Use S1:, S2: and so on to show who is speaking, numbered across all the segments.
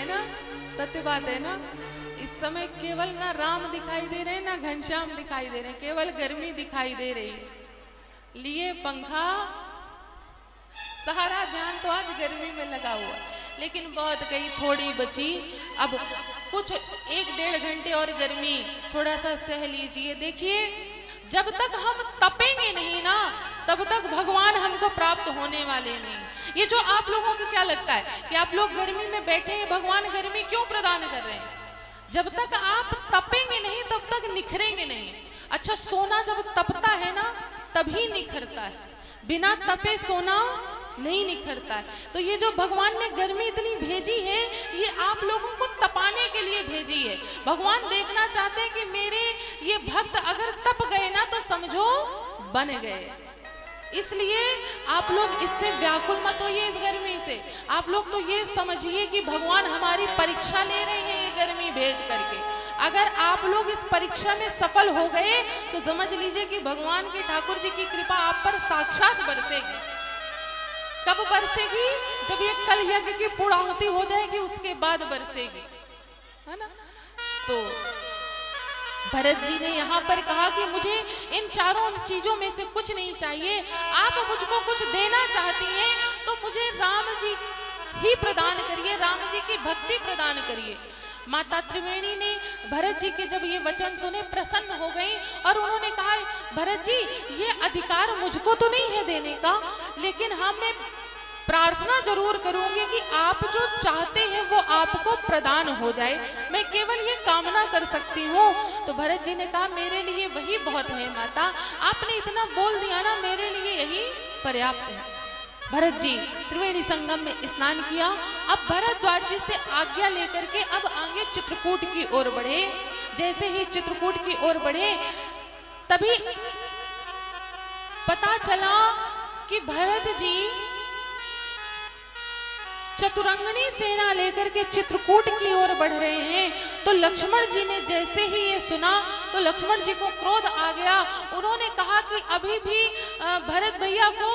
S1: है ना, सत्य बात है ना। इस समय केवल ना राम दिखाई दे रहे हैं ना घनश्याम दिखाई दे रहे हैं, केवल गर्मी दिखाई दे रही है। लिए पंखा, सारा ध्यान तो आज गर्मी में लगा हुआ, लेकिन बहुत कहीं थोड़ी बची। अब कुछ 1-1.5 घंटे और गर्मी थोड़ा सा सह लीजिए। देखिए जब तक हम तपेंगे नहीं ना तब तक भगवान हमको प्राप्त होने वाले नहीं। ये जो आप लोगों को क्या लगता है कि आप लोग गर्मी में बैठे हैं, भगवान गर्मी क्यों प्रदान कर रहे हैं? जब तक आप तपेंगे नहीं तब तक निखरेंगे नहीं। अच्छा, सोना जब तपता है ना तभी निखरता है, बिना तपे सोना नहीं निखरता है। तो ये जो भगवान ने गर्मी इतनी भेजी है, ये आप लोगों को तपाने के लिए भेजी है। भगवान देखना चाहते हैं कि मेरे ये भक्त अगर तप गए ना तो समझो बन गए। इसलिए आप लोग इससे व्याकुल मत होइए, इस गर्मी से। आप लोग तो ये समझिए कि भगवान हमारी परीक्षा ले रहे हैं ये गर्मी भेज करके। अगर आप लोग इस परीक्षा में सफल हो गए तो समझ लीजिए कि भगवान के ठाकुर जी की कृपा आप पर साक्षात बरसेगी। कब बरसेगी? जब ये कल यज्ञ की पूर्णाहुति हो जाएगी उसके बाद बरसेगी, है ना। तो भरत जी ने यहाँ पर कहा कि मुझे इन चारों चीजों में से कुछ नहीं चाहिए, आप मुझको कुछ देना चाहती हैं तो मुझे राम जी ही प्रदान करिए, राम जी की भक्ति प्रदान करिए। माता त्रिवेणी ने भरत जी के जब ये वचन सुने प्रसन्न हो गई और उन्होंने कहा, भरत जी ये अधिकार मुझको तो नहीं है देने का, लेकिन हाँ मैं प्रार्थना जरूर करूंगी कि आप जो चाहते हैं वो आपको प्रदान हो जाए, मैं केवल ये कामना कर सकती हूँ। तो भरत जी ने कहा मेरे लिए वही बहुत है माता, आपने इतना बोल दिया ना, मेरे लिए यही पर्याप्त है। भरत जी त्रिवेणी संगम में स्नान किया। अब भरद्वाज जी से आज्ञा लेकर के अब आगे चित्रकूट की ओर बढ़े। जैसे ही चित्रकूट की ओर बढ़े तभी पता चला कि भरत जी चतुरंगनी सेना लेकर के चित्रकूट की ओर बढ़ रहे हैं। तो लक्ष्मण जी ने जैसे ही ये सुना तो लक्ष्मण जी को क्रोध आ गया। उन्होंने कहा कि अभी भी भरत भैया को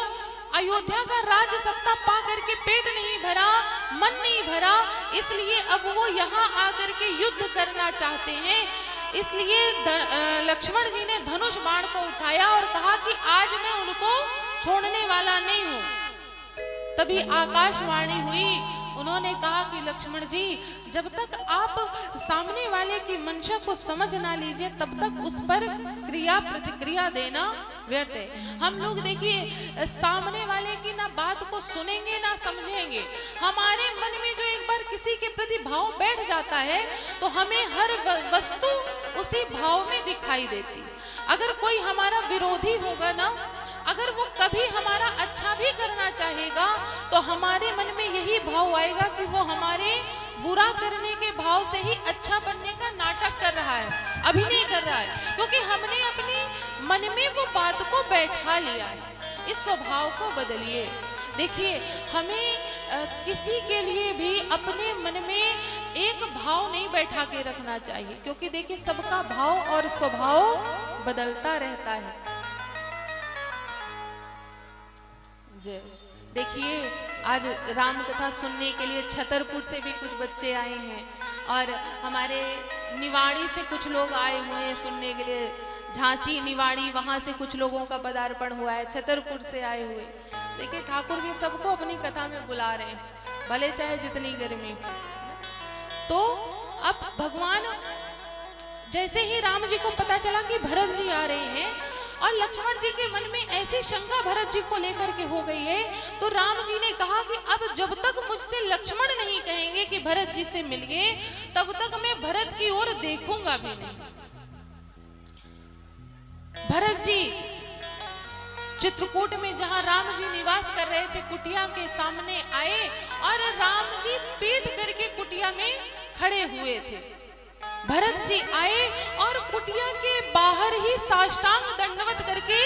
S1: अयोध्या का राज सत्ता पा करके पेट नहीं भरा, मन नहीं भरा, इसलिए अब वो यहाँ आकर के युद्ध करना चाहते हैं। इसलिए लक्ष्मण जी ने धनुष बाण को उठाया और कहा कि आज मैं उनको छोड़ने वाला नहीं हूँ। तभी आकाशवाणी हुई, उन्होंने कहा कि लक्ष्मण जी जब तक आप सामने वाले की मंशा को समझ ना लीजिए तब तक उस पर क्रिया प्रतिक्रिया देना व्यर्थ है। हम लोग देखिए सामने वाले की ना बात को सुनेंगे ना समझेंगे, हमारे मन में जो एक बार किसी के प्रति भाव बैठ जाता है तो हमें हर वस्तु उसी भाव में दिखाई देती। अगर कोई हमारा विरोधी होगा ना, अगर वो कभी हमारा अच्छा भी करना चाहेगा तो हमारे मन में यही भाव आएगा कि वो हमारे बुरा करने के भाव से ही अच्छा बनने का नाटक कर रहा है, अभिनय कर रहा है, क्योंकि हमने अपने मन में वो बात को बैठा लिया है। इस स्वभाव को बदलिए। देखिए हमें किसी के लिए भी अपने मन में एक भाव नहीं बैठा के रखना चाहिए, क्योंकि देखिए सबका भाव और स्वभाव बदलता रहता है। देखिए आज राम कथा सुनने के लिए छतरपुर से भी कुछ बच्चे आए हैं और हमारे निवाड़ी से कुछ लोग आए हुए हैं सुनने के लिए। झांसी निवाड़ी वहां से कुछ लोगों का पदार्पण हुआ है, छतरपुर से आए हुए। देखिए ठाकुर जी सबको अपनी कथा में बुला रहे हैं, भले चाहे जितनी गर्मी। तो अब भगवान जैसे ही राम जी को पता चला कि भरत जी आ रहे हैं और लक्ष्मण जी के मन में ऐसी शंका भरत जी को लेकर के हो गई है, तो राम जी ने कहा कि अब जब तक मुझसे लक्ष्मण नहीं कहेंगे कि भरत जी से मिलिए तब तक मैं भरत की ओर देखूंगा भी नहीं। भरत जी चित्रकूट में जहां राम जी निवास कर रहे थे कुटिया के सामने आए और राम जी पीठ करके कुटिया में खड़े हुए थे। भरत जी आए और कुटिया के बाहर ही साष्टांग दंडवत करके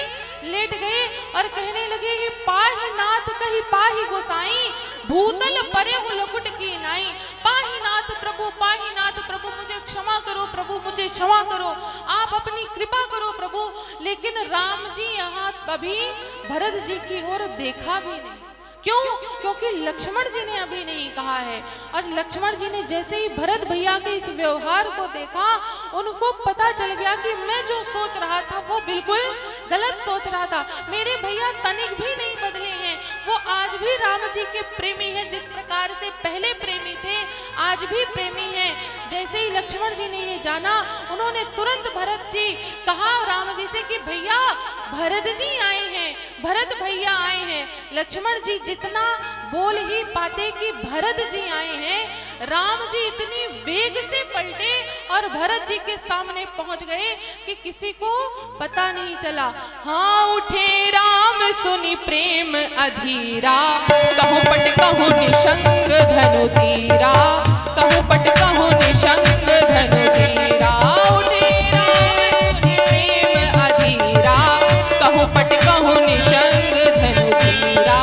S1: लेट गए और कहने लगे कि पाही नाथ कही पाही गोसाई, भूतल परे हूँ लकुट की नाई। पाही नाथ प्रभु मुझे क्षमा करो, प्रभु मुझे क्षमा करो, आप अपनी कृपा करो प्रभु। लेकिन राम जी यहाँ अभी भरत जी की ओर देखा भी नहीं, क्यों? क्योंकि लक्ष्मण जी ने अभी नहीं कहा है। और लक्ष्मण जी ने जैसे ही भरत भैया के इस व्यवहार को देखा, उनको पता चल गया कि मैं जो सोच रहा था वो बिल्कुल गलत सोच रहा था। मेरे भैया तनिक भी नहीं बदले हैं, वो आज भी राम जी के प्रेमी हैं। जिस प्रकार से पहले प्रेमी थे, आज भी प्रेमी हैं। जैसे ही लक्ष्मण जी ने ये जाना, उन्होंने तुरंत भरत जी कहा राम जी से कि भैया भरत जी आए हैं, भरत भैया आए हैं। लक्ष्मण जी जितना बोल ही पाते कि भरत जी आए हैं, राम जी इतनी वेग से पलटे और भरत जी के सामने पहुंच गए कि किसी को पता नहीं चला। हाँ उठे राम सुनी प्रेम अधीरा, कहूँ पट कहूँ निशंग धनु तीरा, कहूँ पट कहूँ निशंग धनु तीरा। उठे राम सुनी प्रेम अधीरा, कहूँ पट कहूँ निशंग धनु तीरा,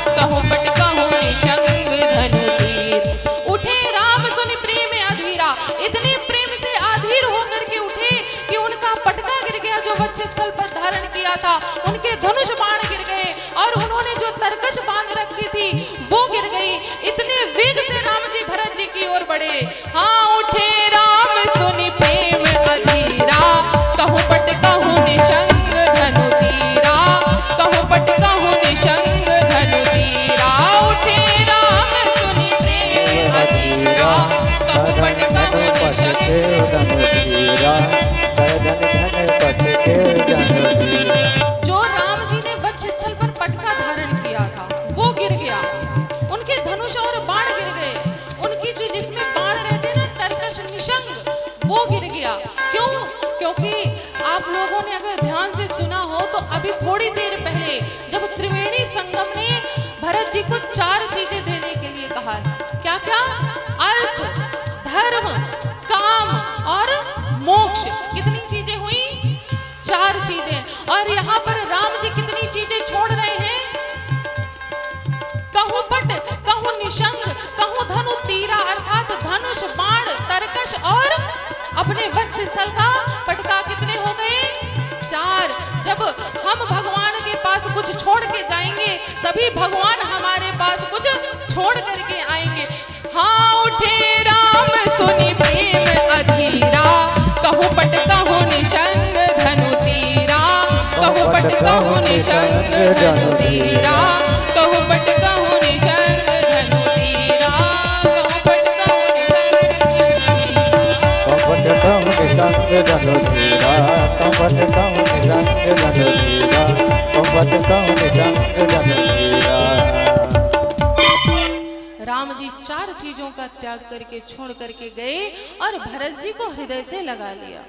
S1: कहूँ पट कहूँ निशंग धनु तीर। उठे राम सुनी प्रेम अधीरा, इतने प्रेम से अधीर होकर के उठे कि उनका पटका गिर गया जो वक्ष स्थल पर धारण किया था। उनके धनुष बाण गिर गए और उन्होंने जो तरकश बांध रखी थी वो गिर गई। इतने वेग से राम जी भरत जी की ओर बढ़े। हाँ उठे राम सुनी प्रेम अधीरा, कहूँ पट कहूँ निशंग धनु तीरा, कहूँ पट कहूँ निशंग धनु तीरा। उठे राम सुनी प्रेम अधीरा, कहूँ पट कहूँ निशंग धनु तीरा। जो राम जी ने वक्ष स्थल पर पटका धारण किया था वो गिर गया, उनके धनुष और बाण गिर गए, उनकी जो जिसमें बाण रहते ना तरकश निशंग वो गिर गया। क्यों? क्योंकि आप लोगों ने अगर ध्यान से सुना हो तो अभी थोड़ी देर पहले जब त्रिवेणी संगम ने भरत जी को 4 चीजें देने के लिए कहा है। क्या क्या? अर्थ, धर्म, काम और मोक्ष। कितनी चीजें हुई? 4 चीजें। और यहाँ पर राम जी कितनी चीजें छोड़ रहे हैं? कहूँ पट कहूँ निशंग कहूँ धनु तीरा, अर्थात धनुष बाण तरकश और अपने वक्ष स्थल का पटका। कितने हो गए? 4। जब हम भगवान के पास कुछ छोड़ के जाएंगे तभी भगवान हमारे पास कुछ छोड़ करके आएंगे। हाँ उठे राम सुनी प्रेम अधीरा, कहूँ पट कहूँ निशंग धनु तीरा, कहूँ पट कहूँ निशंग धनु तीरा, कहूँ पट कहूँ निशंग धनु तीरा, कहूँ पट कहूँ
S2: निशंग धनु तीरा, कहूँ पट कहूँ निशंग धनु तीरा, कहूँ पट कहूँ निशंग धनु तीरा।
S1: राम जी 4 चीजों का त्याग करके छोड़ करके गए और भरत जी को हृदय से लगा लिया।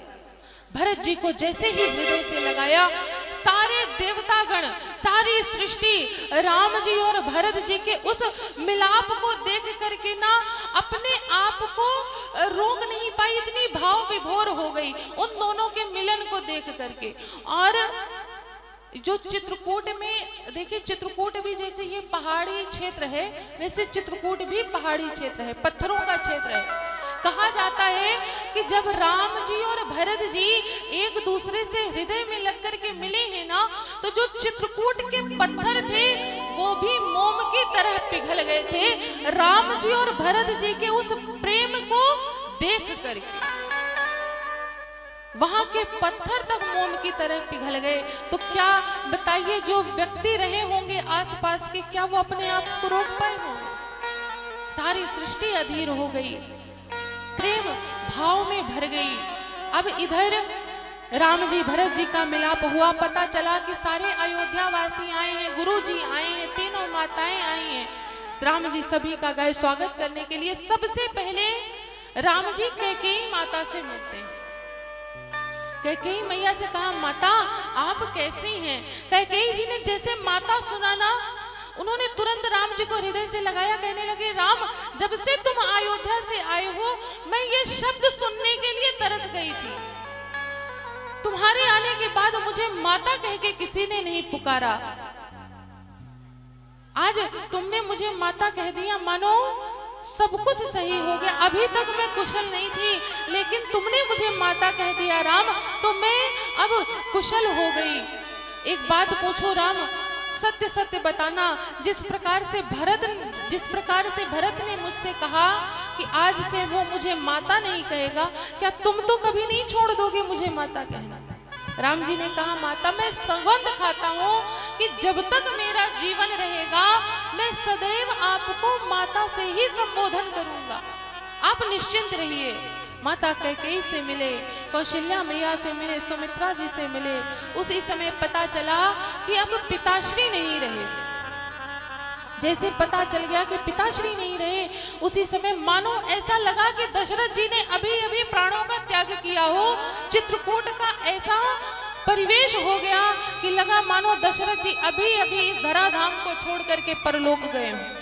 S1: भरत जी को जैसे ही हृदय से लगाया, सारे देवतागण, सारी सृष्टि राम जी और भरत जी के उस मिलाप को देख करके ना अपने आप को रोक नहीं पाई, इतनी भाव विभोर हो गई उन दोनों के मिलन को देख करके। और जो चित्रकूट में देखिए, चित्रकूट भी जैसे ये पहाड़ी क्षेत्र है वैसे चित्रकूट भी पहाड़ी क्षेत्र है, पत्थरों का क्षेत्र है। कहा जाता है कि जब राम जी और भरत जी एक दूसरे से हृदय में लग कर के मिले हैं ना, तो जो चित्रकूट के पत्थर थे वो भी मोम की तरह पिघल गए थे राम जी और भरत जी के उस प्रेम को देख करके। वहां के पत्थर तक मोम की तरह पिघल गए। तो क्या बताइए, जो व्यक्ति रहे होंगे आसपास के, क्या वो अपने आप को रोक पाए होंगे? सारी सृष्टि अधीर हो गई, प्रेम भाव में भर गई। अब इधर राम जी भरत जी का मिलाप हुआ, पता चला कि सारे अयोध्या वासी आए हैं, गुरु जी आए हैं, तीनों माताएं आई हैं। राम जी सभी का गए स्वागत करने के लिए। सबसे पहले राम जी कैकेयी माता से मिलते हैं। कैकेयी मैया से कहा, माता आप कैसी हैं? कैकेयी जी ने जैसे माता सुना ना, उन्होंने तुरंत राम जी को हृदय से लगाया, कहने लगे, राम जब से तुम अयोध्या से आए हो मैं ये शब्द सुनने के लिए तरस गई थी। तुम्हारे आने के बाद मुझे माता कह के किसी ने नहीं पुकारा, आज तुमने मुझे माता कह दिया, मानो सब कुछ सही हो गया। अभी तक मैं कुशल नहीं थी, लेकिन तुमने मुझे माता कह दिया राम, तो मैं अब कुशल हो गई। एक बात पूछो राम, सत्य सत्य बताना। जिस प्रकार से भरत ने मुझसे कहा कि आज से वो मुझे माता नहीं कहेगा, क्या तुम तो कभी नहीं छोड़ दोगे मुझे माता कहना? राम जी ने कहा, माता मैं सौगंध खाता हूँ कि जब तक मेरा जीवन रहेगा मैं सदैव आपको माता से ही संबोधन करूंगा, आप निश्चिंत रहिए। माता कैकेयी से मिले, कौशल्या मैया से मिले, सुमित्रा जी से मिले। उसी समय पता चला कि अब पिताश्री नहीं रहे। जैसे पता चल गया कि पिताश्री नहीं रहे, उसी समय मानो ऐसा लगा कि दशरथ जी ने अभी अभी प्राणों का त्याग किया हो। चित्रकूट का ऐसा परिवेश हो गया कि लगा मानो दशरथ जी अभी अभी इस धराधाम को छोड़ करके परलोक गए हों।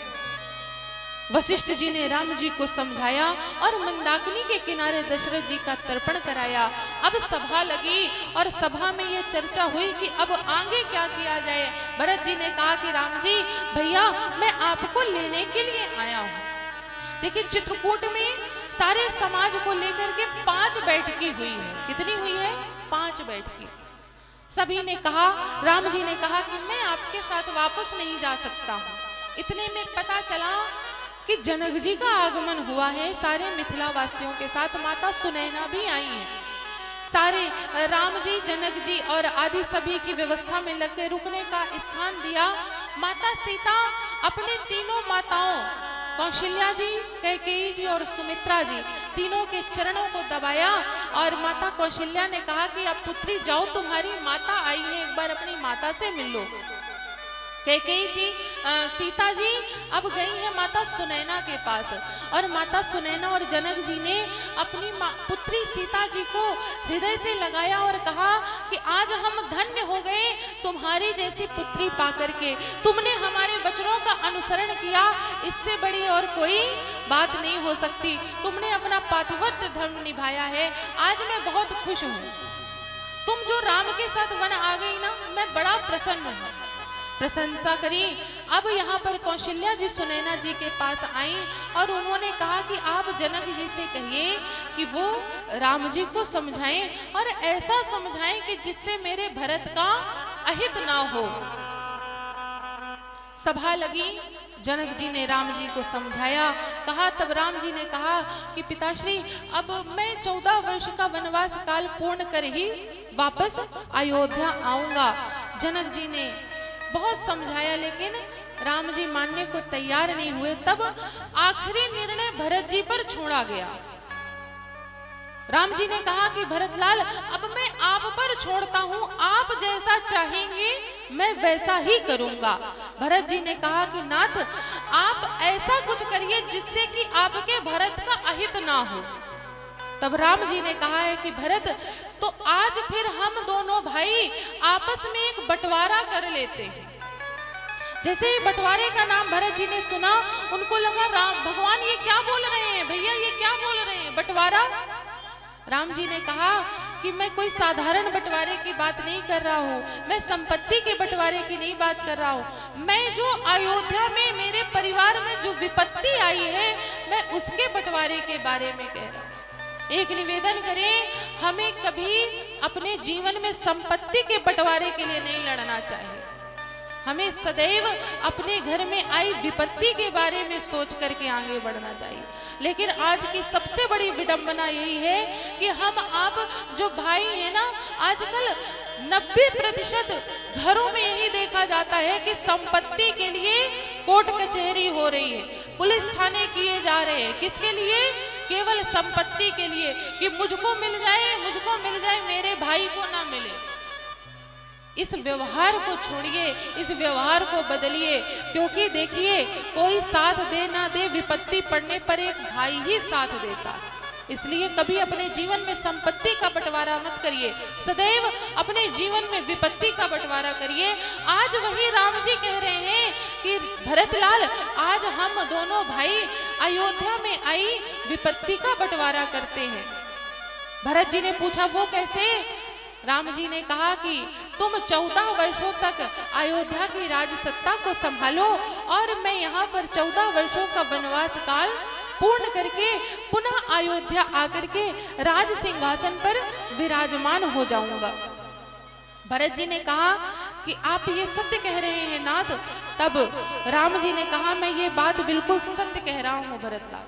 S1: वशिष्ठ जी ने राम जी को समझाया और मंदाकिनी के किनारे दशरथ जी का तर्पण कराया। अब सभा लगी और सभा में ये चर्चा हुई कि अब आगे क्या किया जाए। भरत जी ने कहा कि राम जी भैया मैं आपको लेने के लिए आया हूँ। देखिए चित्रकूट में सारे समाज को लेकर के 5 बैठकी हुई है। कितनी हुई है? 5 बैठकी। सभी ने कहा, राम जी ने कहा कि मैं आपके साथ वापस नहीं जा सकता हूँ। इतने में पता चला कि जनक जी का आगमन हुआ है सारे मिथिला वासियों के साथ। माता सुनैना भी आई हैं। सारे राम जी, जनक जी और आदि सभी की व्यवस्था में लग के रुकने का स्थान दिया। माता सीता अपने तीनों माताओं कौशल्या जी, कैकेयी जी और सुमित्रा जी तीनों के चरणों को दबाया और माता कौशल्या ने कहा कि अब पुत्री जाओ, तुम्हारी माता आई है, एक बार अपनी माता से मिल लो। कैकेयी जी, सीता जी अब गई है माता सुनैना के पास और माता सुनैना और जनक जी ने अपनी पुत्री सीता जी को हृदय से लगाया और कहा कि आज हम धन्य हो गए तुम्हारी जैसी पुत्री पाकर के। तुमने हमारे वचनों का अनुसरण किया, इससे बड़ी और कोई बात नहीं हो सकती। तुमने अपना पातिव्रत्य धर्म निभाया है, आज मैं बहुत खुश हूँ। तुम जो राम के साथ वन आ गई ना, मैं बड़ा प्रसन्न हूँ। प्रशंसा करी। अब यहाँ पर कौशल्या जी सुनैना जी के पास आई और उन्होंने कहा कि आप जनक जी से कहिए कि वो राम जी को समझाएं और ऐसा समझाएं कि जिससे मेरे भरत का अहित ना हो। सभा लगी, जनक जी ने राम जी को समझाया, कहा। तब राम जी ने कहा कि पिताश्री अब मैं 14 वर्ष का वनवास काल पूर्ण कर ही वापस अयोध्या आऊंगा। जनक जी ने बहुत समझाया लेकिन राम जी मानने को तैयार नहीं हुए। तब आखिरी निर्णय भरत जी पर छोड़ा गया। राम जी ने कहा कि भरतलाल अब मैं आप पर छोड़ता हूं, आप जैसा चाहेंगे मैं वैसा ही करूंगा। भरत जी ने कहा कि नाथ आप ऐसा कुछ करिए जिससे कि आपके भरत का अहित ना हो। तब राम जी ने कहा है कि भरत तो आज फिर हम दोनों भाई आपस में एक बंटवारा कर लेते हैं। जैसे ही बंटवारे का नाम भरत जी ने सुना, उनको लगा राम भगवान ये क्या बोल रहे हैं, भैया ये क्या बोल रहे हैं, बंटवारा। राम जी ने कहा कि मैं कोई साधारण बंटवारे की बात नहीं कर रहा हूँ, मैं संपत्ति के बंटवारे की नहीं बात कर रहा हूँ। मैं जो अयोध्या में मेरे परिवार में जो विपत्ति आई है, मैं उसके बंटवारे के बारे में कह रहा हूँ। एक निवेदन करें, हमें कभी अपने जीवन में संपत्ति के बंटवारे के लिए नहीं लड़ना चाहिए। हमें सदैव अपने घर में आई विपत्ति के बारे में सोच करके आगे बढ़ना चाहिए। लेकिन आज की सबसे बड़ी विडंबना यही है कि हम आप जो भाई हैं ना, आजकल 90% घरों में यही देखा जाता है कि संपत्ति के लिए कोर्ट कचहरी हो रही है, पुलिस थाने किए जा रहे हैं। किसके लिए? केवल संपत्ति के लिए कि मुझको मिल जाए, मेरे भाई को ना मिले। इस व्यवहार को छोड़िए, इस व्यवहार को बदलिए, क्योंकि देखिए कोई साथ दे ना दे, विपत्ति पड़ने पर एक भाई ही साथ देता है। इसलिए कभी अपने जीवन में संपत्ति का बंटवारा मत करिए, सदैव अपने जीवन में विपत्ति का बंटवारा करिए। आज वही राम जी कह रहे हैं कि भरतलाल आज हम दोनों भाई अयोध्या में आई विपत्ति का बंटवारा करते हैं। भरत जी ने पूछा वो कैसे? राम जी ने कहा कि तुम 14 वर्षों तक अयोध्या की राजसत्ता को संभालो और मैं यहाँ पर 14 वर्षों का वनवास काल पूर्ण करके पुनः अयोध्या आकर के राज सिंहासन पर विराजमान हो जाऊंगा। भरत जी ने कहा कि आप ये सत्य कह रहे हैं नाथ। तब राम जी ने कहा मैं ये बात बिल्कुल सत्य कह रहा हूं भरत लाल।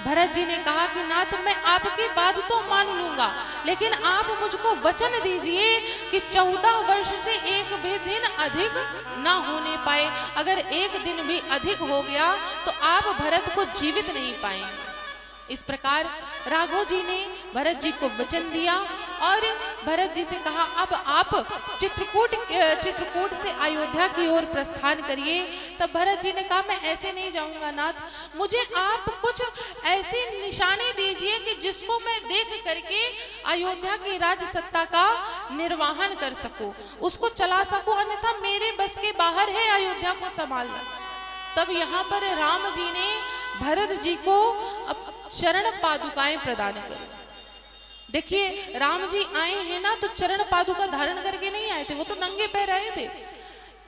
S1: भरत जी ने कहा कि नाथ मैं आपकी बात तो मान लूंगा, लेकिन आप मुझको वचन दीजिए कि 14 वर्ष से एक भी दिन अधिक ना होने पाए। अगर एक दिन भी अधिक हो गया तो आप भरत को जीवित नहीं पाएंगे। इस प्रकार राघव जी ने भरत जी को वचन दिया और भरत जी से कहा अब आप चित्रकूट से अयोध्या की ओर प्रस्थान करिए। तब भरत जी ने कहा मैं ऐसे नहीं जाऊंगा नाथ, मुझे आप कुछ ऐसी निशानी दीजिए कि जिसको मैं देख करके अयोध्या की राज सत्ता का निर्वहन कर सकूं, उसको चला सकूं, अन्यथा मेरे बस के बाहर है अयोध्या को संभालना। तब यहाँ पर राम जी ने भरत जी को चरण पादुकाएं प्रदान करी। देखिए राम जी आए हैं ना तो चरण पादुका धारण करके नहीं आए थे, वो तो नंगे पैर आए थे।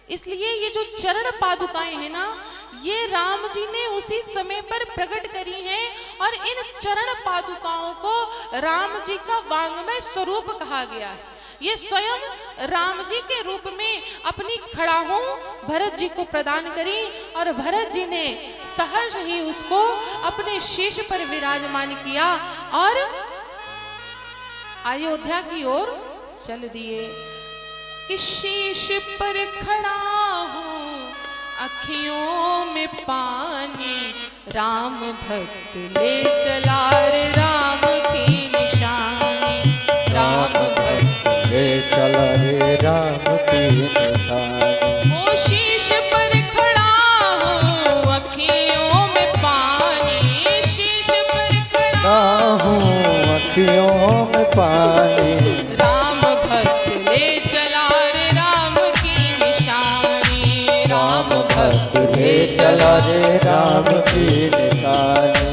S1: इसलिए ये जो चरण पादुकाएं हैं ना, ये राम जी ने उसी समय पर प्रकट करी हैं और इन चरण पादुकाओं को राम जी का वांग्मय स्वरूप कहा गया है। ये स्वयं राम जी के रूप में अपनी खड़ाहों भरत जी को प्रदान करी और भरत जी ने सहर्ष ही उसको अपने शीश पर विराजमान किया और अयोध्या की ओर चल दिए। कि शीश पर खड़ा हूँ अखियों में पानी, राम भक्त ले चला रे राम की निशानी, राम भक्त
S2: ले चला रे राम की निशानी।
S1: ओ शीश पर खड़ा हूँ अखियों में पानी, शीश पर खड़ा
S2: हूँ अखियों में पानी,
S1: राम भक्त ले चला रे राम की निशानी, राम भक्त
S2: ले चला रे राम की निशानी।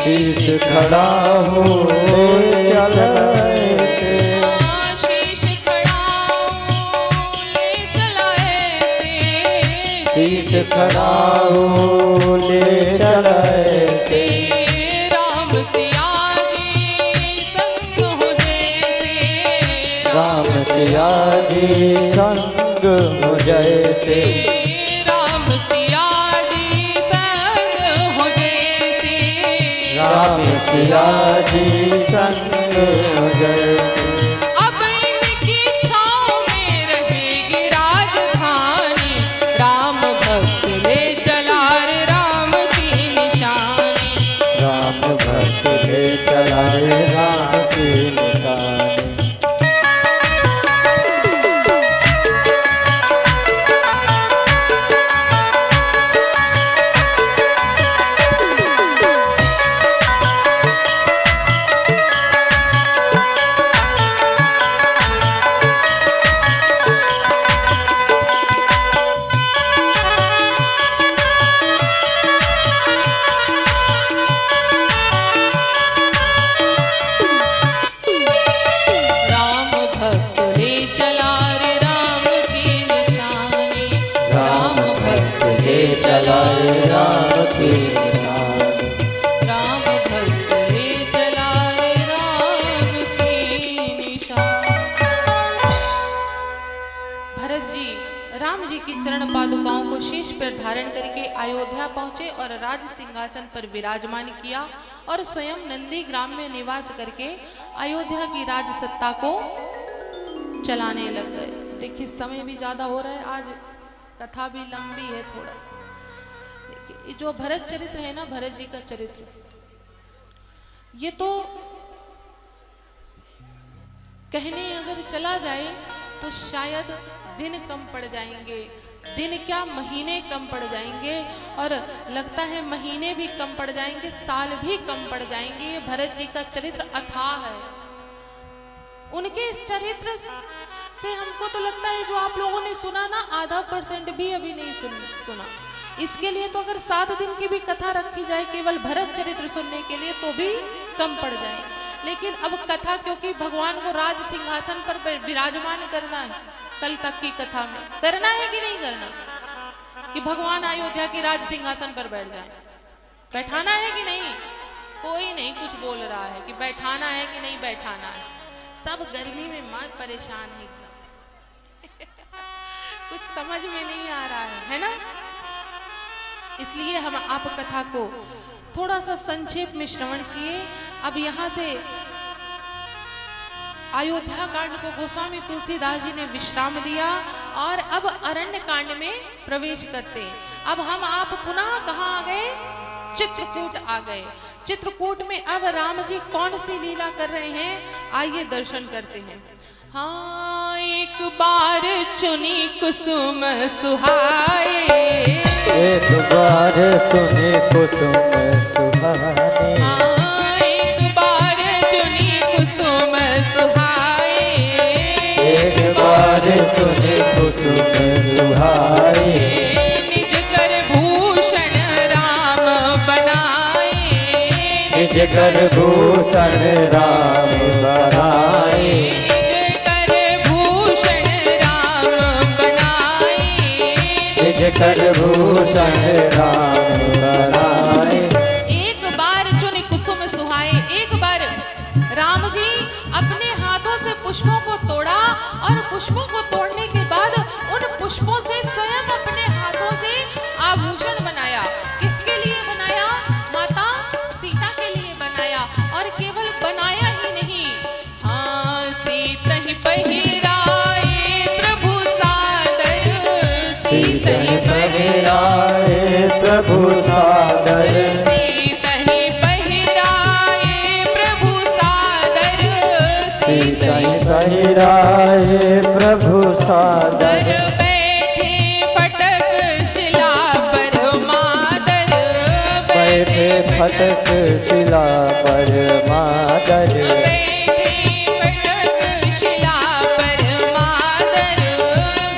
S2: शीश खड़ा हो चल ऐसे,
S1: शीश खड़ा ले चला ऐसे,
S2: शीश खड़ा हो ले चल ऐसे।
S1: राम सिया जी संग हो जैसे,
S2: राम सिया जी संग हो जैसे,
S1: राम सिया जी संग हो जैसे,
S2: राम सिया जी संग हो जैसे।
S1: अब इनकी छाँव में रहेगी राजधानी, राम भक्त ले चला रे राम की निशानी,
S2: राम भक्त ले चला रे राम की निशानी। चला रे राम की निशानी,
S1: राम भक्त ले चला रे राम की निशानी। भरत जी राम जी की चरण पादुकाओं को शीश पर धारण करके अयोध्या पहुंचे और राज सिंहासन पर विराजमान किया और स्वयं नंदी ग्राम में निवास करके अयोध्या की राज सत्ता को चलाने लग गए। देखिए समय भी ज्यादा हो रहा है, आज कथा भी लंबी है थोड़ा। देखिए जो भरत चरित्र है ना, भरत जी का चरित्र, ये तो कहने अगर चला जाए तो शायद दिन कम पड़ जाएंगे, दिन क्या महीने कम पड़ जाएंगे, और लगता है महीने भी कम पड़ जाएंगे, साल भी कम पड़ जाएंगे। ये भरत जी का चरित्र अथाह है। उनके इस चरित्र से हमको तो लगता है जो आप लोगों ने सुना ना, आधा % भी अभी नहीं सुना। इसके लिए तो अगर 7 दिन की भी कथा रखी जाए केवल भरत चरित्र सुनने के लिए तो भी कम पड़ जाए। लेकिन अब कथा, क्योंकि भगवान को राज सिंहासन पर विराजमान करना है, कल तक की कथा में करना है कि नहीं करना, कि भगवान अयोध्या के राज सिंहासन पर बैठ जाए, बैठाना है कि नहीं? कोई नहीं कुछ बोल रहा है कि बैठाना है कि नहीं बैठाना है। सब गर्मी में मन परेशान है एकदम कुछ समझ में नहीं आ रहा है ना? इसलिए हम आप कथा को थोड़ा सा संक्षेप में श्रवण किए। अब यहाँ से अयोध्या कांड को गोस्वामी तुलसीदास जी ने विश्राम दिया और अब अरण्य कांड में प्रवेश करते। अब हम आप पुनः कहाँ आ गए? चित्रकूट आ गए। चित्रकूट में अब राम जी कौन सी लीला कर रहे हैं, आइए दर्शन करते हैं। हाँ, एक बार चुनी कुसुम सुहाए,
S2: एक बार सुने कुसुम सुहाए,
S1: हाँ एक बार चुनी कुसुम सुहाए,
S2: एक बार सुने कुसुम सुहाए,
S1: निज कर भूषण राम बनाए,
S2: निज कर भूषण राम बनाए,
S1: निज कर भूषण राम बनाए,
S2: निज कर भूषण राम बनाए।
S1: एक बार चुनी कुसुम सुहाए, एक बार राम जी अपने हाथों से पुष्पों को तोड़ा और पुष्पों को तोड़ने के बाद उन पुष्पों से स्वयं अपने हाथों से आभूषण बनाया। किसके लिए बनाया? माता सीता के लिए बनाया। और केवल बनाया ही नहीं, हाँ सीता ही पहिराए प्रभु सादर, सीता ही
S2: पहिराए प्रभु सादर,
S1: सीता ही पहिराए प्रभु सादर,
S2: सीता ही पहिराए प्रभु सादर,
S1: कर बैठे फटक शिला पर मादर,
S2: बैठे फटक शिला पर मादर,
S1: बैठे फटक शिला पर मादर,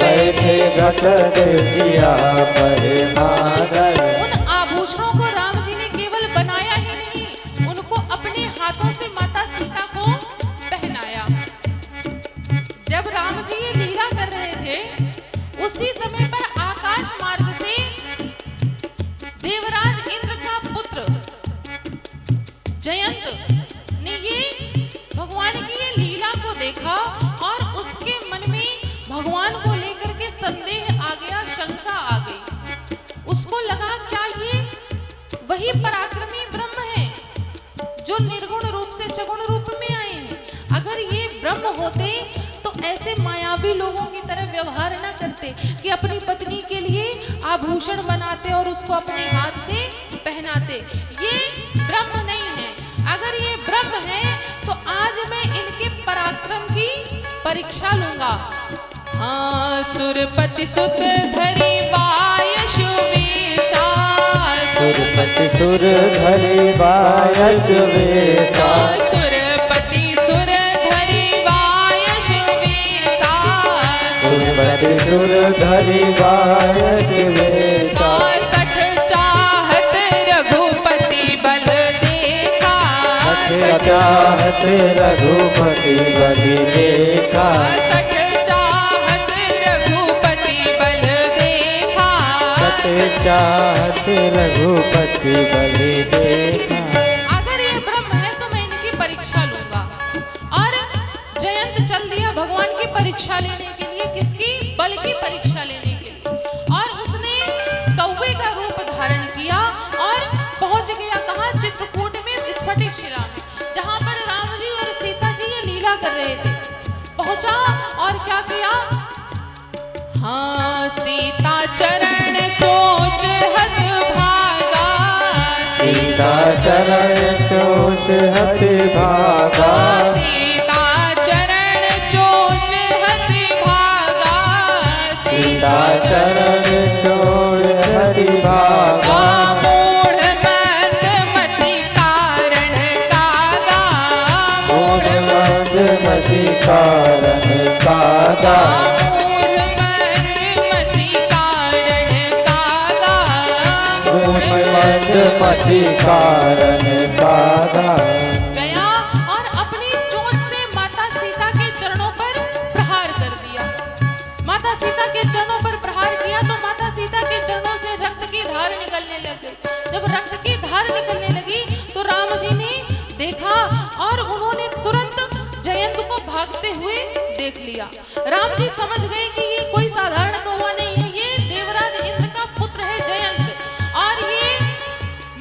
S2: बैठे फटक शिला पर मादर।
S1: उन आभूषणों को राम जी ने केवल बनाया ही नहीं, उनको अपने हाथों से माता सीता को पहनाया। जब राम जी ये लीला कर रहे थे उसी समय पर आकाश मार्ग से देवराज इंद्र का पुत्र जयंत ने ये भगवान की ये लीला को देखा और उसके मन में भगवान को लेकर के संदेह आ गया, शंका आ गई। उसको लगा क्या ये वही पराक्रमी ब्रह्म है जो निर्गुण रूप से सगुण रूप में आए हैं? अगर ये ब्रह्म होते तो ऐसे मायावी लोगों की तरह व्यवहार न करते कि अपनी पत्नी के लिए आभूषण बनाते और उसको अपने हाथ से पहनाते। ये ब्रह्म नहीं है। अगर ये ब्रह्म है तो आज मैं इनके पराक्रम की परीक्षा लूंगा। हाँ, सुरपति सुत धरी वायस वेशा,
S2: सुरपति सुर धरि वायस वेशा,
S1: सुरपति सुर धरी वायस वेशा,
S2: सुरपति सुर धरि वायस वेशा,
S1: 60 चाहत रघुपति बल देखा,
S2: चाहत रघुपति बलि देखा,
S1: 60 चाहत रघुपति बल देखा,
S2: चाहत रघुपति बलि देखा।
S1: अगर ये ब्रह्म है तो मैं इनकी परीक्षा लूंगा। और जयंत चल दिया भगवान की परीक्षा लेने के लिए। किसकी? बल की परीक्षा लेने के लिए। और उसने कौवे का रूप धारण किया और पहुंच गया कहाँ? चित्रकूट में स्फटिक शिला में, जहां पर राम जी और सीता जी ये लीला कर रहे थे। पहुंचा और क्या किया? हाँ, सीता चरण चोच हत भागा,
S2: सीता चरण चोच हत भागा,
S1: सीता चरण चोच हत भागा,
S2: सीता चरण चोच हत भागा,
S1: मूढ़ मत मति कारण कागा,
S2: मूढ़ मत मति कारण कागा, ही कारण का
S1: गया और अपनी चोंच से माता सीता के चरणों पर प्रहार कर दिया। माता सीता के चरणों पर प्रहार किया तो माता सीता के चरणों से रक्त की धार निकलने लग गई। जब रक्त की धार निकलने लगी तो राम जी ने देखा और उन्होंने तुरंत जयंत को भागते हुए देख लिया। राम जी समझ गए कि ये कोई साधारण कौवा नहीं है, ये देवराज इंद्र का पुत्र है जयंत, और ये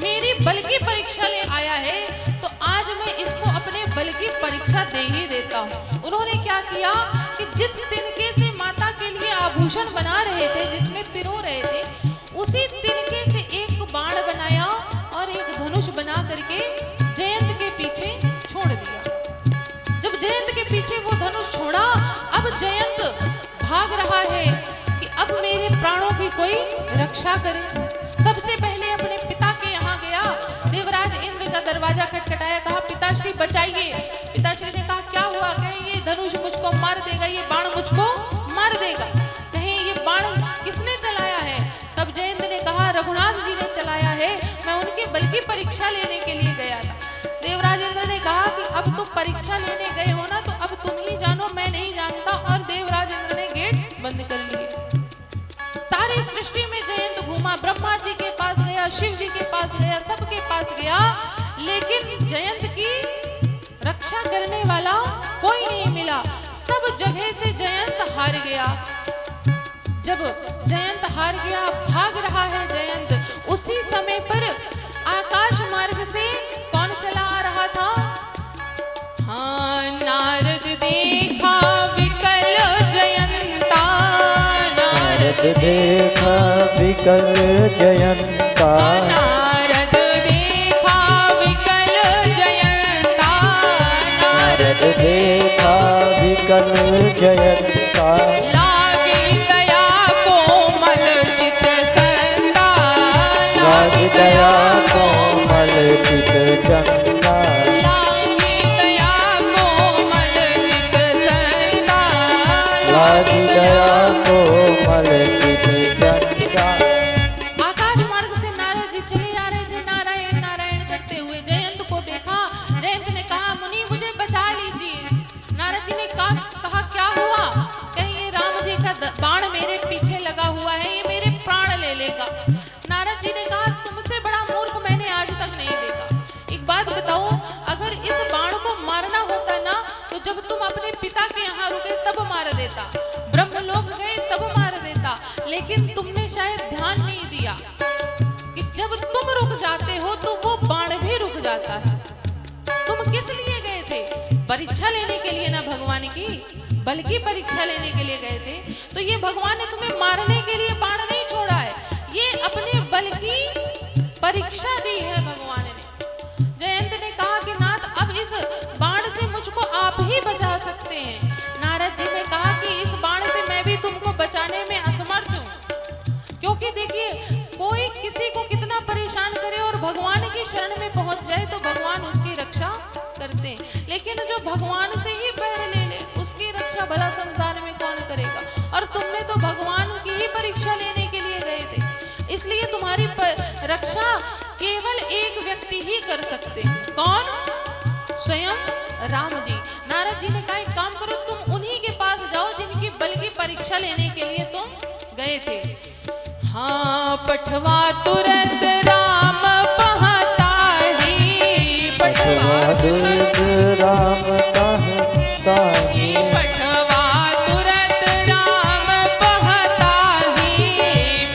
S1: मेरी बल की परीक्षा ले आया है, तो आज मैं इसको अपने बल की परीक्षा दे ही देता हूँ। उन्होंने क्या किया कि जिस तिनके से माता के लिए आभूषण बना रहे थे, जिसमें पिरो रहे थे, उसी तिनके से एक बाण बनाया और एक धनुष बना करके जयंत के पीछे छोड़ दिया। जब जयंत के पीछे वो धनुष छोड़ा, अब जयंत भाग रहा है कि अब मेरे प्राणों की कोई रक्षा करे। सबसे पहले अपने पिता के यहाँ गया, देवराज इंद्र का दरवाजा खटखटाया, कहा पिताश्री बचाइए। पिताश्री ने कहा क्या हुआ? कहे ये धनुष मुझको मार देगा, ये बाण मुझको मार देगा। कहे ये बाण किसने चलाया है? तब जयंत ने कहा रघुनाथ जी ने चलाया है, मैं उनके बल की परीक्षा लेने के लिए गया था। देवराज इंद्र ने कहा कि अब तुम परीक्षा लेने गए हो ना, तो अब तुम ही जानो, मैं नहीं जानता। और देवराज इंद्र ने गेट बंद कर लिए। सारी सृष्टि में जयंत घूमा, ब्रह्मा जी के पास गया, शिव जी के पास गया, सबके पास गया, लेकिन जयंत की रक्षा करने वाला कोई नहीं मिला। सब जगह से जयंत हार गया। जब जयंत हार गया, भाग रहा है जयंत, उसी समय पर आकाश मार्ग से कौन चला आ रहा था? हाँ, नारद देखा विकल जयंता, नारद
S2: देखा विकल जयंता,
S1: नारद देखा विकल जयंता, नारद
S2: देखा विकल जयंता,
S1: लागी दया कोमल चित संता,
S2: लागी दया कोमल चित चंदा,
S1: लागी दया कोमल चित संता,
S2: लागी दया कोमल चित चंदा।
S1: आकाश मार्ग से नारद जी चले आ रहे थे, नारायण नारायण करते हुए। जयंत को देखा, जयंत ने कहा मुनि मुझे बचा लीजिए। नारद जी ने कहा क्या हुआ? कहीं ये राम जी का बाण मेरे पीछे लगा हुआ है, ये मेरे प्राण ले लेगा। नारद जी ने कहा तुमसे बड़ा मूर्ख मैंने आज तक नहीं देखा। एक बात बताओ, अगर इस बाण को मारना होता ना, तो जब तुम अपने पिता के यहाँ रुके तब मार देता, ब्रह्मलोक गए तब मार देता, लेकिन तुमने शायद ध्यान नहीं दिया कि जब तुम रुक जाते हो तो वो बाण भी रुक जाता है। तुम किस लिए गए थे? परीक्षा लेने के लिए ना भगवान की, बल की परीक्षा लेने के लिए गए थे। तो ये भगवान ने तुम्हें मारने के लिए बाण नहीं छोड़ा है, ये अपने बल की परीक्षा दी है भगवान ने। जयंत ने कहा कि नाथ अब इस बाण से मुझको आप ही बचा सकते हैं। नारद जी ने कहा कि इस बाण से मैं भी तुमको बचाने में असमर्थ हूँ, क्योंकि देखिए कोई किसी को कितना परेशान करे और भगवान की शरण में पहुंच जाए तो भगवान उसकी रक्षा करते हैं, लेकिन जो भगवान से ही पैर ले ले उसकी रक्षा भला संसार में कौन करेगा? और तुमने तो भगवान की ही परीक्षा लेने के लिए गए थे, इसलिए तुम्हारी रक्षा केवल एक व्यक्ति ही कर सकते हैं। कौन? स्वयं राम जी। नारद जी ने कहा एक काम करो, तुम उन्हीं के पास जाओ जिनकी बल की परीक्षा लेने के लिए तुम गए थे। हाँ, पठवा तुरंत राम पहता ही, पठवा तुरंत
S2: राम कहता ही,
S1: पठवा तुरंत राम पहता ही,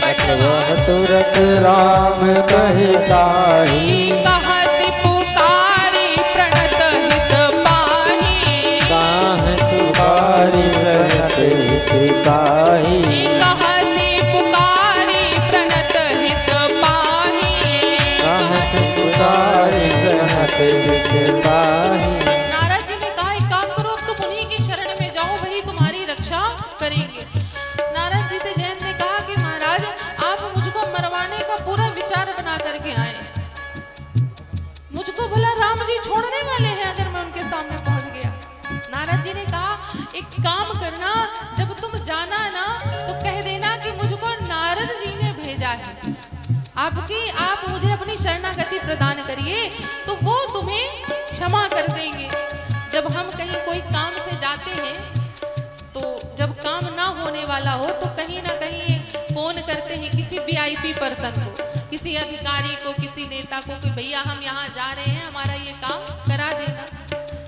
S1: पठवा
S2: तुरंत राम कहता ही,
S1: कहसि पुकारी प्रणत हित पाही,
S2: काहे पुकारी प्रणत हित पाही,
S1: कहसि पुकारी प्रणत हित पाही,
S2: काहे पुकारी प्रणत हित पाही।
S1: नारद जी ने कहा एक काम करो, अब तुम उन्हीं की शरण में जाओ, वही तुम्हारी रक्षा करेंगे। नारद जी से जयंत ने कहा कि महाराज आप मुझको मरवाने का पूरा विचार बना करके आए, मुझको भला राम जी छोड़ने वाले हैं अगर मैं उनके सामने पहुंच गया? नारद जी ने कहा एक काम करना, जब तुम जाना ना तो कह देना कि मुझको नारद जी ने भेजा है। आप मुझे अपनी शरणागति प्रदान करिए तो वो तुम्हें क्षमा कर देंगे। जब हम कहीं कोई काम से जाते हैं तो जब काम ना होने वाला हो तो कहीं ना कहीं फोन करते हैं किसी वीआईपी पर्सन को, किसी अधिकारी को, किसी नेता को कि भैया हम यहाँ जा रहे हैं, हमारा ये काम करा देना।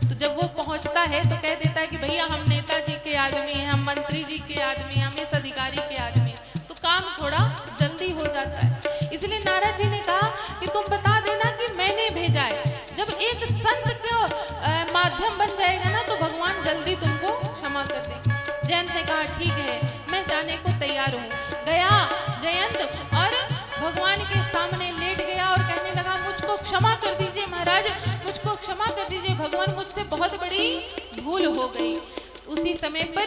S1: तो जब वो पहुँचता है तो कह देता है कि भैया हम नेताजी के आदमी हैं, हम मंत्री जी के आदमी हैं, हम इस अधिकारी के आदमी हैं, तो काम थोड़ा जल्दी हो जाता है। इसलिए नारद जी ने कहा कि तुम बता देना कि मैंने भेजा है। जब एक संत का माध्यम बन जाएगा ना तो भगवान जल्दी तुमको क्षमा कर देंगे। जयंत ने कहा ठीक है, मैं जाने को तैयार हूँ। गया जयंत और भगवान के सामने लेट गया और कहने लगा मुझको क्षमा कर दीजिए महाराज, मुझको क्षमा कर दीजिए भगवान, मुझसे बहुत बड़ी भूल हो गई। उसी समय पर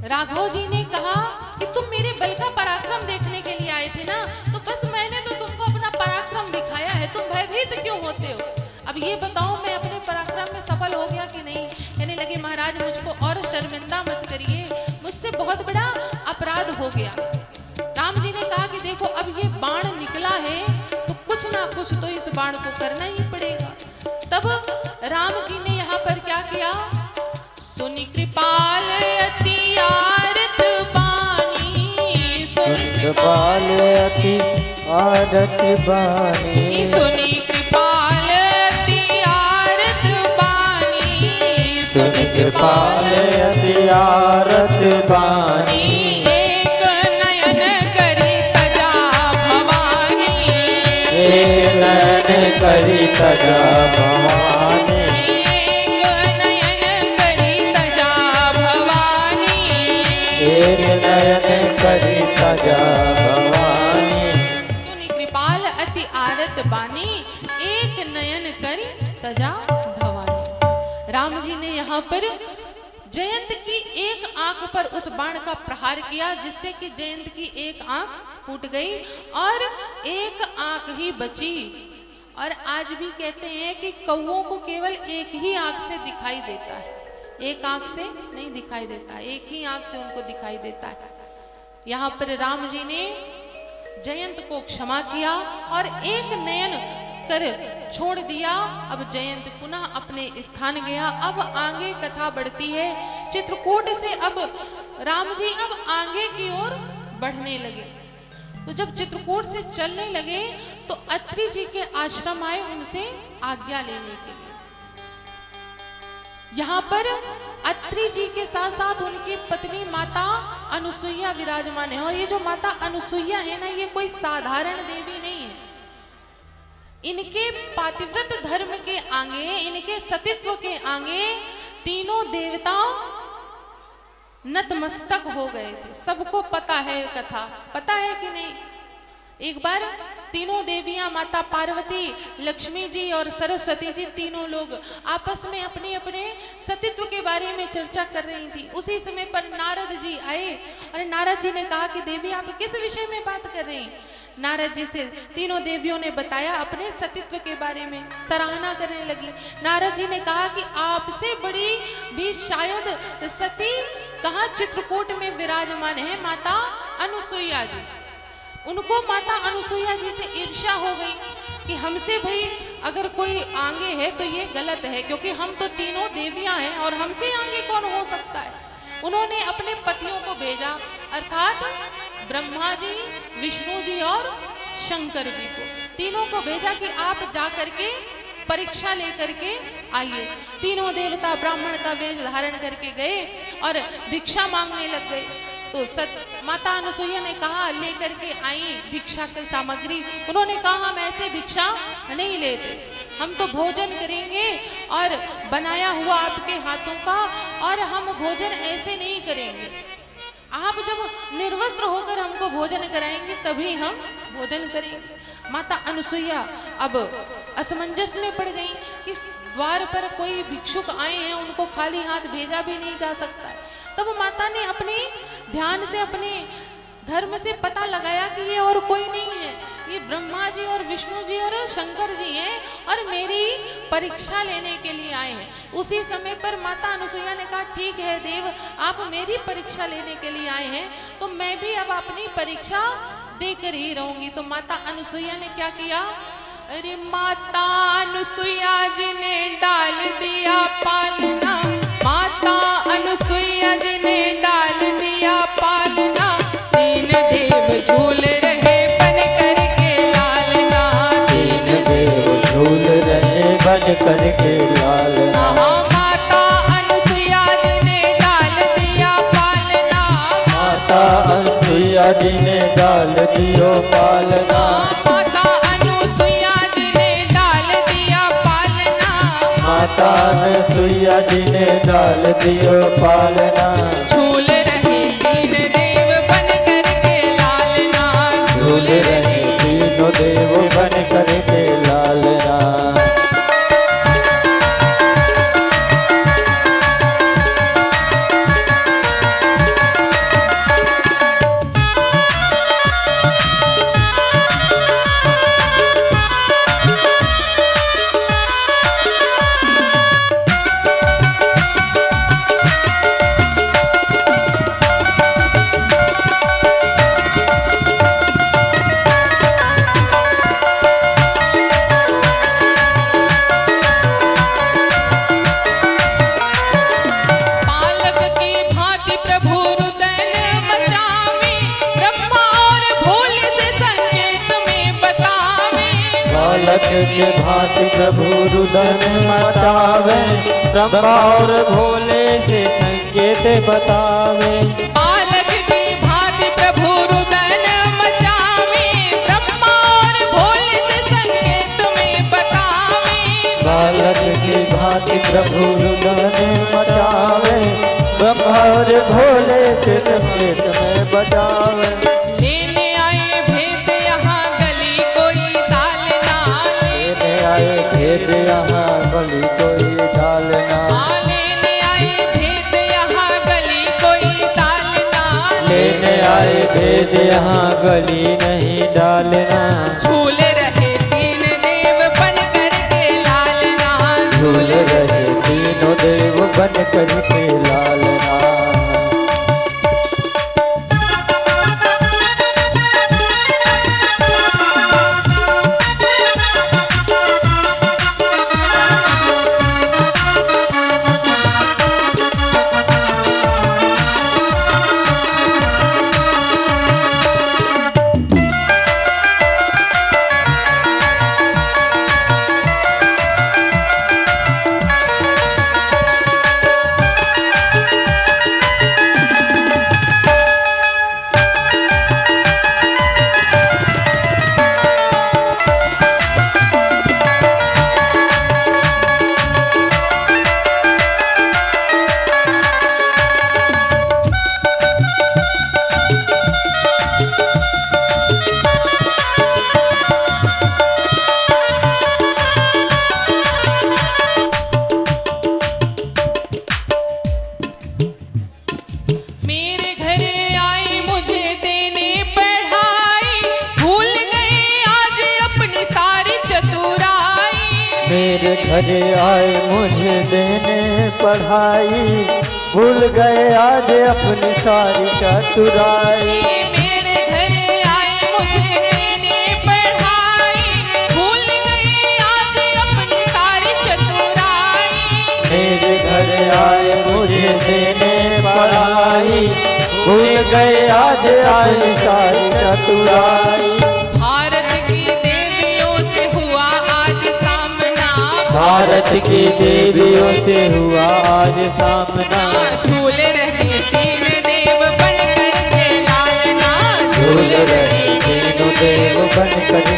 S1: राघव जी ने कहा कि तुम मेरे बल का पराक्रम देखने के लिए आए थे ना, तो बस मैंने तो तुमको अपना पराक्रम दिखाया है, तुम भयभीत क्यों होते हो? अब ये बताओ मैं अपने पराक्रम में सफल हो गया कि नहीं? कहने लगे महाराज मुझको और शर्मिंदा मत करिए, मुझसे बहुत बड़ा अपराध हो गया। राम जी ने कहा कि देखो अब ये बाण निकला है तो कुछ ना कुछ तो इस बाण को करना ही पड़ेगा। तब राम जी ने यहाँ पर क्या किया? सुनि कृपाल अति आरत बानी, सुनि
S2: कृपाल अति आरत बानी,
S1: सुनि कृपाल अति आरत बानी,
S2: सुनि कृपाल अति आरत बानी,
S1: एक नयन करी तजा भवानी,
S2: एक नयन करी तजा भवानी, एक नयन करी तजा भवानी।
S1: सुनि कृपाल अति आरत बानी, एक नयन करी तजा भवानी। राम जी ने यहाँ पर जयंत की एक आंख पर उस बाण का प्रहार किया जिससे कि जयंत की एक आंख फूट गई और एक आंख ही बची। और आज भी कहते हैं कि कौओं को केवल एक ही आंख से दिखाई देता है, एक आंख से नहीं दिखाई देता, एक ही आंख से उनको दिखाई देता है। यहाँ पर राम जी ने जयंत को क्षमा किया और एक नयन कर छोड़ दिया। अब जयंत पुनः अपने स्थान गया। अब आगे कथा बढ़ती है। चित्रकूट से अब राम जी अब आगे की ओर बढ़ने लगे। तो जब चित्रकूट से चलने लगे तो अत्रि जी के आश्रम आए उनसे आज्ञा लेने के लिए। यहाँ पर अत्रि जी के साथ साथ उनकी पत्नी माता अनुसुईया विराजमान है। और ये जो माता अनुसुईया है ना, ये कोई साधारण देवी नहीं है। इनके पातिव्रत धर्म के आगे, इनके सतीत्व के आगे तीनों देवता नतमस्तक हो गए थे। सबको पता है कथा, पता है कि नहीं? एक बार तीनों देवियां माता पार्वती, लक्ष्मी जी और सरस्वती जी तीनों लोग आपस में अपने अपने सतीत्व के बारे में चर्चा कर रही थी। उसी समय पर नारद जी आए और नारद जी ने कहा कि देवी आप किस विषय में बात कर रही हैं? नारद जी से तीनों देवियों ने बताया अपने सतीत्व के बारे में, सराहना करने लगी। नारद जी ने कहा कि आपसे बड़ी भी शायद सती कहाँ चित्रकूट में विराजमान है माता अनुसुईया जी। उनको माता अनुसुईया जी से ईर्ष्या हो गई कि हमसे भाई अगर कोई आगे है तो ये गलत है, क्योंकि हम तो तीनों देवियां हैं और हमसे आगे कौन हो सकता है। उन्होंने अपने पतियों को भेजा, अर्थात ब्रह्मा जी, विष्णु जी और शंकर जी को, तीनों को भेजा कि आप जा करके परीक्षा लेकर के आइए। तीनों देवता ब्राह्मण का वेश धारण करके गए और भिक्षा मांगने लग गए। तो माता अनुसुईया ने कहा लेकर के आई भिक्षा की सामग्री। उन्होंने कहा हम ऐसे भिक्षा नहीं लेते, हम तो भोजन करेंगे और बनाया हुआ आपके हाथों का, और हम भोजन ऐसे नहीं करेंगे। आप जब निर्वस्त्र होकर हमको भोजन कराएंगे तभी हम भोजन करेंगे। माता अनुसुईया अब असमंजस में पड़ गई कि द्वार पर कोई भिक्षुक आए हैं, उनको खाली हाथ भेजा भी नहीं जा सकता है। तब माता ने अपने ध्यान से, अपने धर्म से पता लगाया कि ये और कोई नहीं है, ये ब्रह्मा जी और विष्णु जी और शंकर जी हैं और मेरी परीक्षा लेने के लिए आए हैं। उसी समय पर माता अनुसुईया ने कहा ठीक है देव, आप मेरी परीक्षा लेने के लिए आए हैं तो मैं भी अब अपनी परीक्षा देकर ही रहूंगी। तो माता अनुसुईया ने क्या किया? अरे माता अनुसुईया जी ने डाल दिया पालना, माता अनुसुईया जी ने डाल दिया पालना, दीन देव झूल रहे बन करके लालना, दीन देव
S2: झूल रहे बन करके लालना।
S1: माता अनुसुईया जी ने डाल दिया पालना,
S2: माता अनुसुईया जी ने डाल दियो पालना,
S1: माता अनुसुईया जी ने डाल दिया पालना,
S2: माता अनुसुईया जी ने डाल दियो पालना।
S1: झूल रहे दीन देव बन करके लालना, झूल रहे
S2: तीनों देव बन करके लालना।
S1: पालक की भांति प्रभु रुदन मचावे, ब्रह्मा और भोले से संकेत में बतावे,
S2: बालक के भांति प्रभु रुदन मचावे, ब्रह्मा और भोले से संकेत बतावे।
S1: पालक की भांति प्रभु रुदन मचावे, ब्रह्मा और भोले से संकेत में बतावे,
S2: बालक की भांति प्रभु रुदन मचावे, ब्रह्मा और भोले से संकेत में बचावे।
S1: लेने आए भेद यहाँ गली कोई डालना,
S2: लेने आए भेद यहाँ गली कोई डालना,
S1: लेने आए भेद यहाँ गली कोई डालना,
S2: लेने आए भेद यहाँ गली नहीं डालना।
S1: झूल रहे तीन देव बन करके लालना,
S2: झूल रहे तीनों देव बन करके लालना।
S1: मेरे घर आए मुझे देने पढ़ाई, भूल गए आज अपनी सारी चतुराई,
S2: मेरे घर आए मुझे देने पढ़ाई, भूल गए आज अपनी सारी चतुराई।
S1: मेरे घर आए मुझे देने पढ़ाई, भूल गए आज अपनी सारी चतुराई,
S2: मेरे घर आए मुझे देने पढ़ाई, भूल गए आज अपनी सारी चतुराई।
S1: भारत की देवियों से हुआ आज सामना,
S2: भारत की देवियों से हुआ आज सामना।
S1: झूल रहे तीन देव बन करके लालना,
S2: झूल रहे तीनों देव बन कर